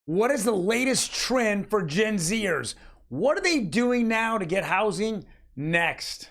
What is the latest trend for Gen Zers? What are they doing now to get housing? Next.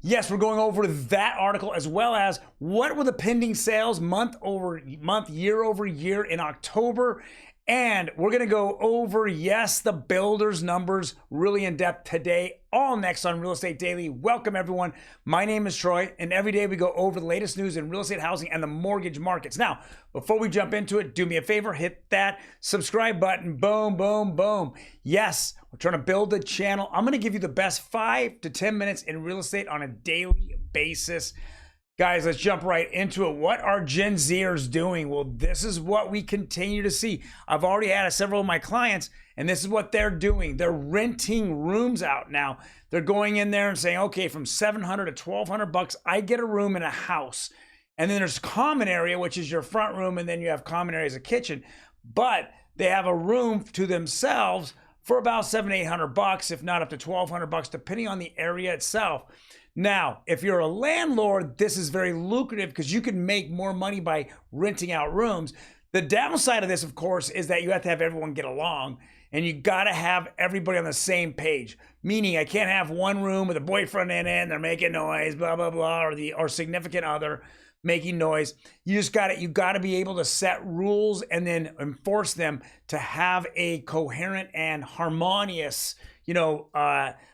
Yes, we're going over that article as well as what were the pending sales month over month, year over year in October. And we're going to go over, yes, the builders numbers really in depth today, all next on Real Estate Daily. Welcome, everyone. My name is Troy, and every day we go over the latest news in real estate, housing, and the mortgage markets. Now, before we jump into it, do me a favor, hit that subscribe button. Boom, boom, boom. Yes, we're trying to build the channel. I'm going to give you the best 5 to 10 minutes in real estate on a daily basis. Guys, let's jump right into it. What are Gen Zers doing? Well, this is what we continue to see. I've already had several of my clients, and this is what they're doing. They're renting rooms out now. They're going in there and saying, okay, from $700 to $1,200, I get a room in a house. And then there's common area, which is your front room, and then you have common area as a kitchen. But they have a room to themselves for about $700-800, if not up to $1,200, depending on the area itself. Now, if you're a landlord, this is very lucrative because you can make more money by renting out rooms. The downside of this, of course, is that you have to have everyone get along, and you got to have everybody on the same page. Meaning, I can't have one room with a boyfriend in it and they're making noise, blah blah blah, or significant other making noise. You got to be able to set rules and then enforce them to have a coherent and harmonious,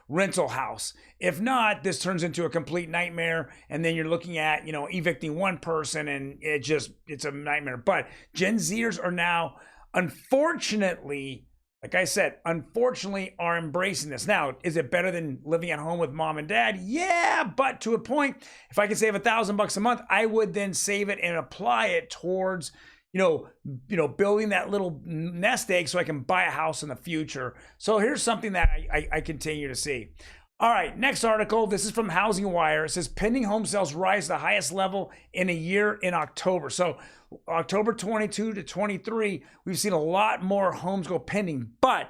rental house. If not, this turns into a complete nightmare, and then you're looking at, evicting one person, and it's a nightmare. But Gen Zers are now, unfortunately, like I said, are embracing this. Now, is it better than living at home with mom and dad? Yeah, but to a point, if I could save $1,000 a month, I would then save it and apply it towards building that little nest egg so I can buy a house in the future. So here's something that I continue to see. All right, next article. This is from Housing Wire. It says pending home sales rise to the highest level in a year in October. So October 22 to 23, we've seen a lot more homes go pending. But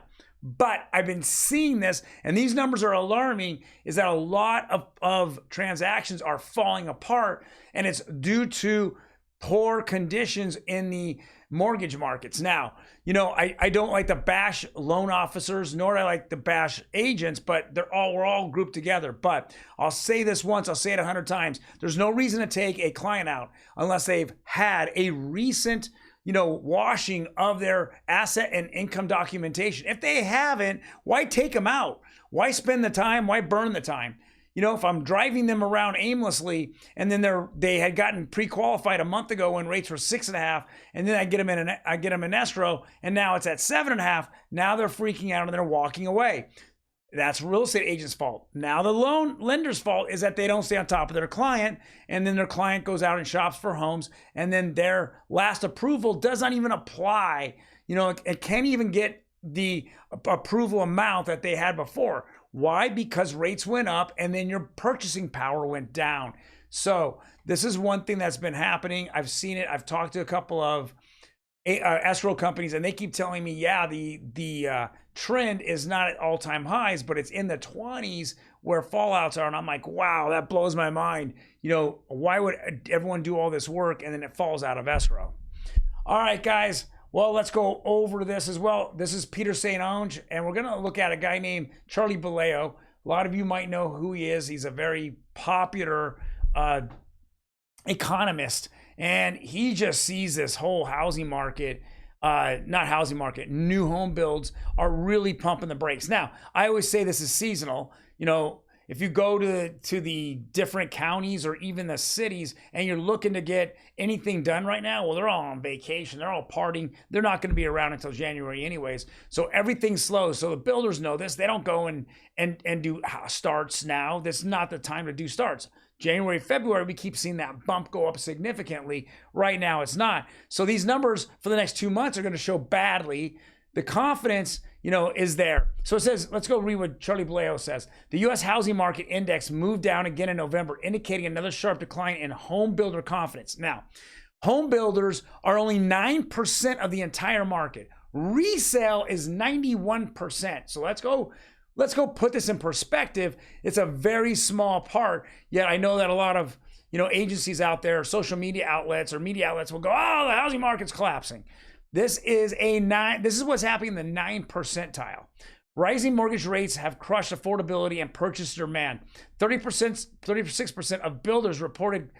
I've been seeing this, and these numbers are alarming, is that a lot of transactions are falling apart, and it's due to poor conditions in the mortgage markets. Now, I don't like to bash loan officers, nor do I like to bash agents, but we're all grouped together. But I'll say this once, I'll say it 100 times. There's no reason to take a client out unless they've had a recent, washing of their asset and income documentation. If they haven't, why take them out? Why spend the time? Why burn the time? If I'm driving them around aimlessly, and then they had gotten pre-qualified a month ago when rates were 6.5, and then I get them in escrow, and now it's at 7.5. Now they're freaking out and they're walking away. That's real estate agent's fault. Now the loan lender's fault is that they don't stay on top of their client, and then their client goes out and shops for homes, and then their last approval does not even apply. It can't even get the approval amount that they had before. Why? Because rates went up and then your purchasing power went down. So this is one thing that's been happening. I've seen it. I've talked to a couple of escrow companies, and they keep telling me, yeah, the trend is not at all-time highs, but it's in the 20s where fallouts are. And I'm like, wow, that blows my mind. Why would everyone do all this work and then it falls out of escrow? All right, guys. Well, let's go over this as well. This is Peter St. Onge, and we're going to look at a guy named Charlie Baleo. A lot of you might know who he is. He's a very popular economist, and he just sees this whole housing market, new home builds are really pumping the brakes. Now, I always say this is seasonal. If you go to the different counties or even the cities and you're looking to get anything done right now, well, they're all on vacation. They're all partying. They're not going to be around until January anyways. So everything's slow. So the builders know this. They don't go and do starts now. This is not the time to do starts. January, February, we keep seeing that bump go up significantly. Right now, it's not. So these numbers for the next 2 months are going to show badly. The confidence, is there. So it says, let's go read what Charlie Baleo says. The U.S. housing market index moved down again in November, indicating another sharp decline in home builder confidence. Now, home builders are only 9% of the entire market. Resale is 91%. So let's go put this in perspective. It's a very small part, yet I know that a lot of agencies out there, social media outlets or media outlets will go, oh, the housing market's collapsing. This is what's happening in the 9 percentile. Rising mortgage rates have crushed affordability and purchase demand. 36% of builders reported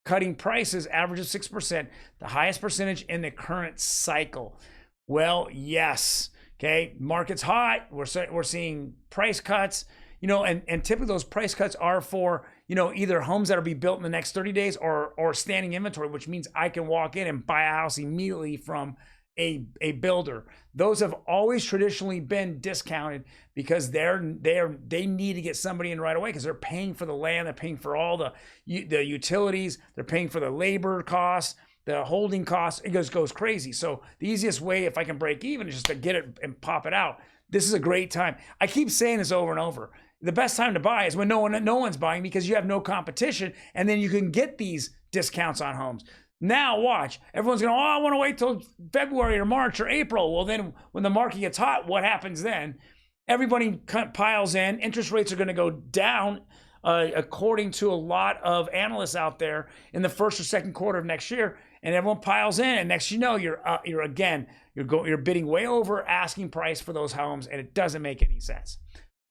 cutting prices, average of 6%, the highest percentage in the current cycle. Well, yes. Okay, market's hot. We're seeing price cuts, and typically those price cuts are for, either homes that will be built in the next 30 days or standing inventory, which means I can walk in and buy a house immediately from a builder. Those have always traditionally been discounted because they need to get somebody in right away because they're paying for the land, they're paying for all the utilities, they're paying for the labor costs, the holding costs. It goes crazy. So the easiest way, if I can break even, is just to get it and pop it out. This is a great time. I keep saying this over and over. The best time to buy is when no one's buying because you have no competition, and then you can get these discounts on homes. Now watch, everyone's going, I want to wait till February or March or April. Well, then when the market gets hot, what happens then? Everybody piles in. Interest rates are going to go down, according to a lot of analysts out there, in the first or second quarter of next year, and everyone piles in. And next, you're bidding way over asking price for those homes, and it doesn't make any sense.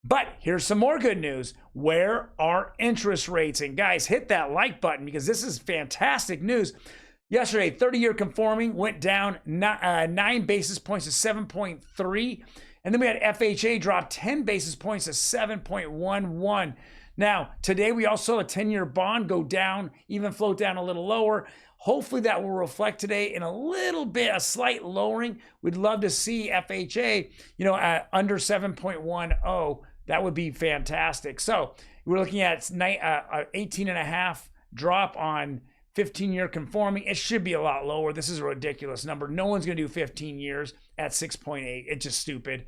But here's some more good news. Where are interest rates? And guys, hit that like button because this is fantastic news. Yesterday, 30-year conforming went down 9 basis points to 7.3. And then we had FHA drop 10 basis points to 7.11. Now, today we also saw a 10-year bond go down, even float down a little lower. Hopefully that will reflect today in a slight lowering. We'd love to see FHA, at under 7.10. That would be fantastic. So we're looking at 18 and a half drop on 15-year conforming. It should be a lot lower. This is a ridiculous number. No one's going to do 15 years at 6.8. It's just stupid.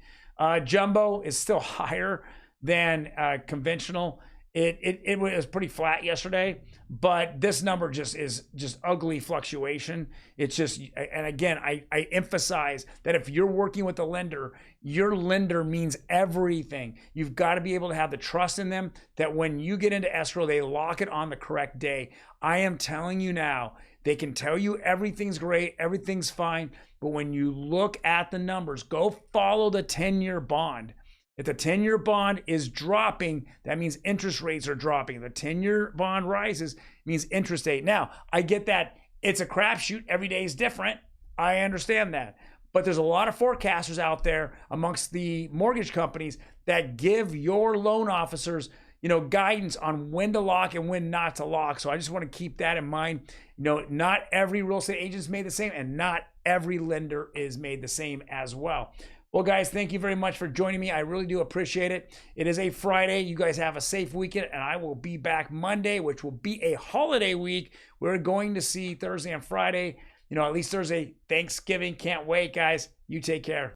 Jumbo is still higher than conventional. It was pretty flat yesterday, but this number is ugly fluctuation. It's just, and again, I emphasize that if you're working with a lender, your lender means everything. You've got to be able to have the trust in them that when you get into escrow, they lock it on the correct day. I am telling you now, they can tell you everything's great, everything's fine, but when you look at the numbers, go follow the 10-year bond. If the 10-year bond is dropping, that means interest rates are dropping. If the 10-year bond rises, it means interest rate. Now, I get that it's a crapshoot. Every day is different. I understand that. But there's a lot of forecasters out there amongst the mortgage companies that give your loan officers, guidance on when to lock and when not to lock. So I just want to keep that in mind. Not every real estate agent is made the same, and not every lender is made the same as well. Well, guys, thank you very much for joining me. I really do appreciate it. It is a Friday. You guys have a safe weekend, and I will be back Monday, which will be a holiday week. We're going to see Thursday and Friday, at least Thursday, Thanksgiving. Can't wait, guys. You take care.